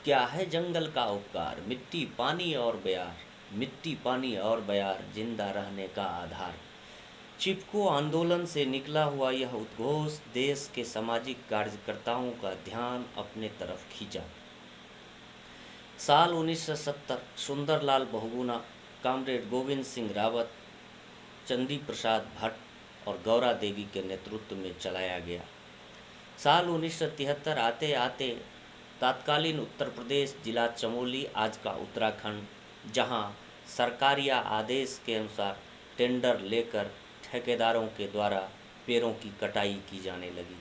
क्या है जंगल का उपकार, मिट्टी पानी और बयार, मिट्टी पानी और बयार जिंदा रहने का आधार। चिपको आंदोलन से निकला हुआ यह उद्घोष देश के सामाजिक कार्यकर्ताओं का ध्यान अपने तरफ खींचा। साल 1970 सुंदरलाल बहुगुणा, कॉमरेड गोविंद सिंह रावत, चंदी प्रसाद भट्ट और गौरा देवी के नेतृत्व में चलाया गया। साल 1973 आते आते तत्कालीन उत्तर प्रदेश जिला चमोली, आज का उत्तराखंड, जहां सरकारी आदेश के अनुसार टेंडर लेकर ठेकेदारों के द्वारा पेड़ों की कटाई की जाने लगी।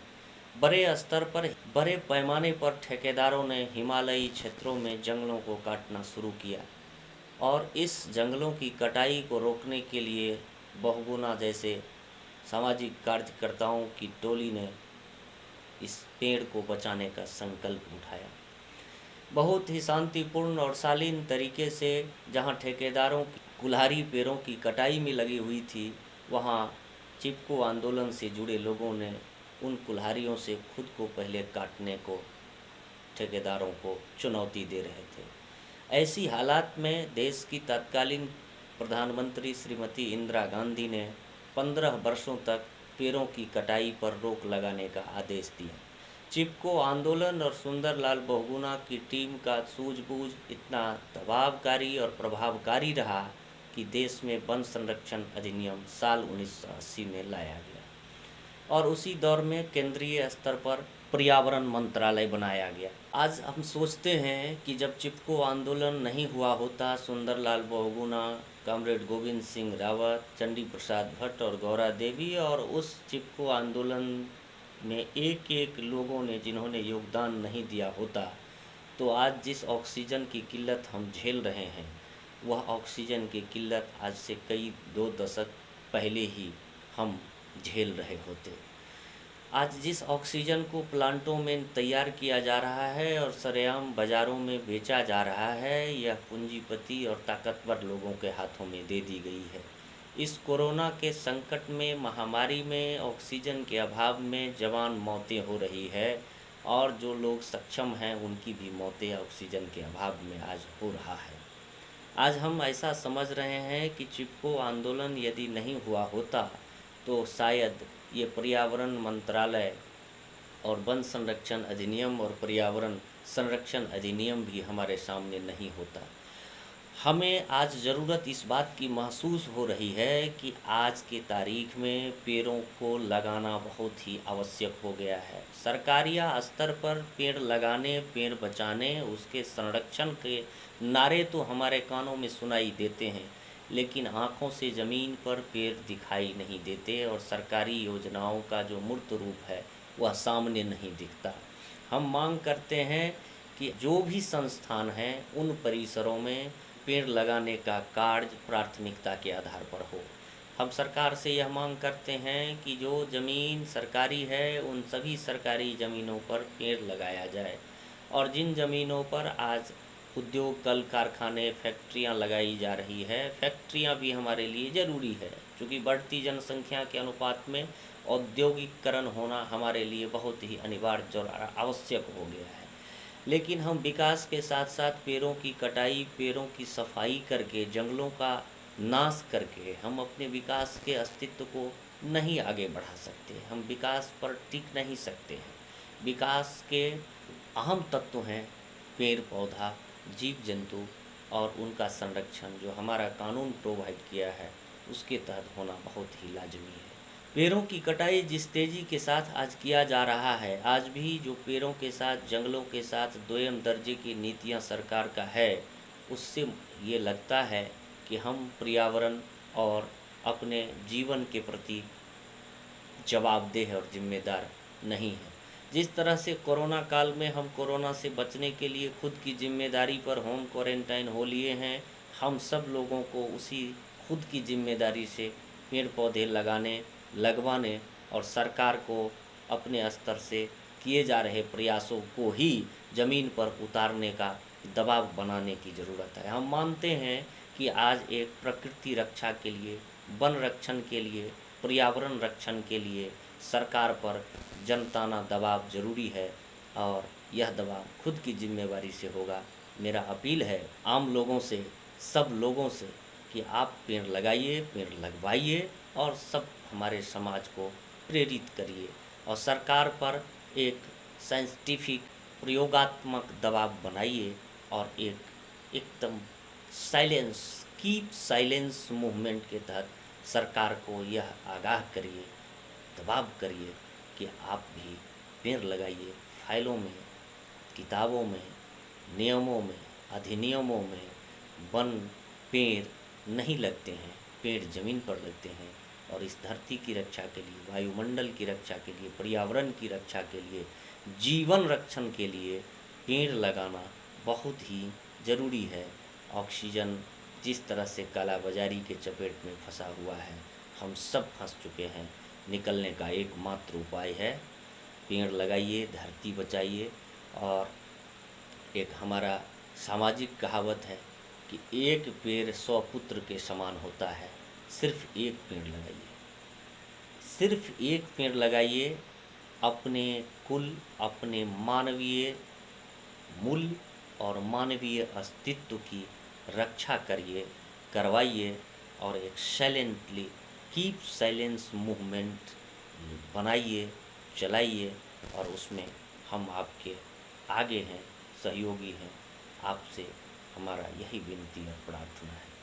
बड़े स्तर पर, बड़े पैमाने पर ठेकेदारों ने हिमालयी क्षेत्रों में जंगलों को काटना शुरू किया और इस जंगलों की कटाई को रोकने के लिए बहुगुणा जैसे सामाजिक कार्यकर्ताओं की टोली ने इस पेड़ को बचाने का संकल्प उठाया। बहुत ही शांतिपूर्ण और शालीन तरीके से जहां ठेकेदारों की कुल्हाड़ी पेड़ों की कटाई में लगी हुई थी, वहां चिपको आंदोलन से जुड़े लोगों ने उन कुल्हाड़ियों से खुद को पहले काटने को ठेकेदारों को चुनौती दे रहे थे। ऐसी हालात में देश की तत्कालीन प्रधानमंत्री श्रीमती इंदिरा गांधी ने 15 वर्षों तक पेड़ों की कटाई पर रोक लगाने का आदेश दिया। चिपको आंदोलन और सुंदरलाल बहुगुणा की टीम का सूझबूझ इतना दबावकारी और प्रभावकारी रहा कि देश में वन संरक्षण अधिनियम साल 1980 में लाया गया और उसी दौर में केंद्रीय स्तर पर पर्यावरण मंत्रालय बनाया गया। आज हम सोचते हैं कि जब चिपको आंदोलन नहीं हुआ होता, सुंदरलाल बहुगुणा, कॉमरेड गोविंद सिंह रावत, चंडी प्रसाद भट्ट और गौरा देवी और उस चिपको आंदोलन में एक एक लोगों ने जिन्होंने योगदान नहीं दिया होता, तो आज जिस ऑक्सीजन की किल्लत हम झेल रहे हैं, वह ऑक्सीजन की किल्लत आज से कई 2 दशक पहले ही हम झेल रहे होते। आज जिस ऑक्सीजन को प्लांटों में तैयार किया जा रहा है और सरेआम बाज़ारों में बेचा जा रहा है, यह पूंजीपति और ताकतवर लोगों के हाथों में दे दी गई है। इस कोरोना के संकट में, महामारी में, ऑक्सीजन के अभाव में जवान मौतें हो रही है और जो लोग सक्षम हैं उनकी भी मौतें ऑक्सीजन के अभाव में आज हो रहा है। आज हम ऐसा समझ रहे हैं कि चिपको आंदोलन यदि नहीं हुआ होता तो शायद ये पर्यावरण मंत्रालय और वन संरक्षण अधिनियम और पर्यावरण संरक्षण अधिनियम भी हमारे सामने नहीं होता। हमें आज ज़रूरत इस बात की महसूस हो रही है कि आज की तारीख में पेड़ों को लगाना बहुत ही आवश्यक हो गया है। सरकारी स्तर पर पेड़ लगाने, पेड़ बचाने, उसके संरक्षण के नारे तो हमारे कानों में सुनाई देते हैं, लेकिन आँखों से ज़मीन पर पेड़ दिखाई नहीं देते और सरकारी योजनाओं का जो मूर्त रूप है वह सामने नहीं दिखता। हम मांग करते हैं कि जो भी संस्थान हैं उन परिसरों में पेड़ लगाने का कार्य प्राथमिकता के आधार पर हो। हम सरकार से यह मांग करते हैं कि जो ज़मीन सरकारी है उन सभी सरकारी ज़मीनों पर पेड़ लगाया जाए और जिन ज़मीनों पर आज उद्योग, कल कारखाने, फैक्ट्रियां लगाई जा रही है, फैक्ट्रियां भी हमारे लिए ज़रूरी है, क्योंकि बढ़ती जनसंख्या के अनुपात में औद्योगिकरण होना हमारे लिए बहुत ही अनिवार्य और आवश्यक हो गया है। लेकिन हम विकास के साथ साथ पेड़ों की कटाई, पेड़ों की सफाई करके, जंगलों का नाश करके हम अपने विकास के अस्तित्व को नहीं आगे बढ़ा सकते। हम विकास पर टिक नहीं सकते हैं। विकास के अहम तत्व हैं पेड़ पौधा, जीव जंतु और उनका संरक्षण, जो हमारा कानून प्रोवाइड किया है उसके तहत होना बहुत ही लाजमी है। पेड़ों की कटाई जिस तेज़ी के साथ आज किया जा रहा है, आज भी जो पेड़ों के साथ, जंगलों के साथ दोयम दर्जे की नीतियां सरकार का है, उससे ये लगता है कि हम पर्यावरण और अपने जीवन के प्रति जवाबदेह और जिम्मेदार नहीं हैं। जिस तरह से कोरोना काल में हम कोरोना से बचने के लिए खुद की जिम्मेदारी पर होम क्वारंटाइन हो लिए हैं, हम सब लोगों को उसी खुद की जिम्मेदारी से पेड़ पौधे लगाने, लगवाने और सरकार को अपने स्तर से किए जा रहे प्रयासों को ही ज़मीन पर उतारने का दबाव बनाने की ज़रूरत है। हम मानते हैं कि आज एक प्रकृति रक्षा के लिए, वन रक्षण के लिए, पर्यावरण रक्षण के लिए सरकार पर जनताना दबाव ज़रूरी है और यह दबाव खुद की जिम्मेवारी से होगा। मेरा अपील है आम लोगों से, सब लोगों से, कि आप पेड़ लगाइए, पेड़ लगवाइए और सब हमारे समाज को प्रेरित करिए और सरकार पर एक साइंटिफिक प्रयोगात्मक दबाव बनाइए और एक एकदम साइलेंस, कीप साइलेंस मूवमेंट के तहत सरकार को यह आगाह करिए, दबाव करिए कि आप भी पेड़ लगाइए। फाइलों में, किताबों में, नियमों में, अधिनियमों में वन पेड़ नहीं लगते हैं, पेड़ ज़मीन पर लगते हैं और इस धरती की रक्षा के लिए, वायुमंडल की रक्षा के लिए, पर्यावरण की रक्षा के लिए, जीवन रक्षण के लिए पेड़ लगाना बहुत ही ज़रूरी है। ऑक्सीजन जिस तरह से कालाबाजारी के चपेट में फंसा हुआ है, हम सब फंस चुके हैं। निकलने का एकमात्र उपाय है पेड़ लगाइए, धरती बचाइए। और एक हमारा सामाजिक कहावत है कि एक पेड़ 100 पुत्र के समान होता है। सिर्फ एक पेड़ लगाइए, सिर्फ एक पेड़ लगाइए। अपने कुल, अपने मानवीय मूल्य और मानवीय अस्तित्व की रक्षा करिए, करवाइए और एक साइलेंटली कीप साइलेंस मूवमेंट बनाइए, चलाइए और उसमें हम आपके आगे हैं, सहयोगी हैं। आपसे हमारा यही विनती और प्रार्थना है।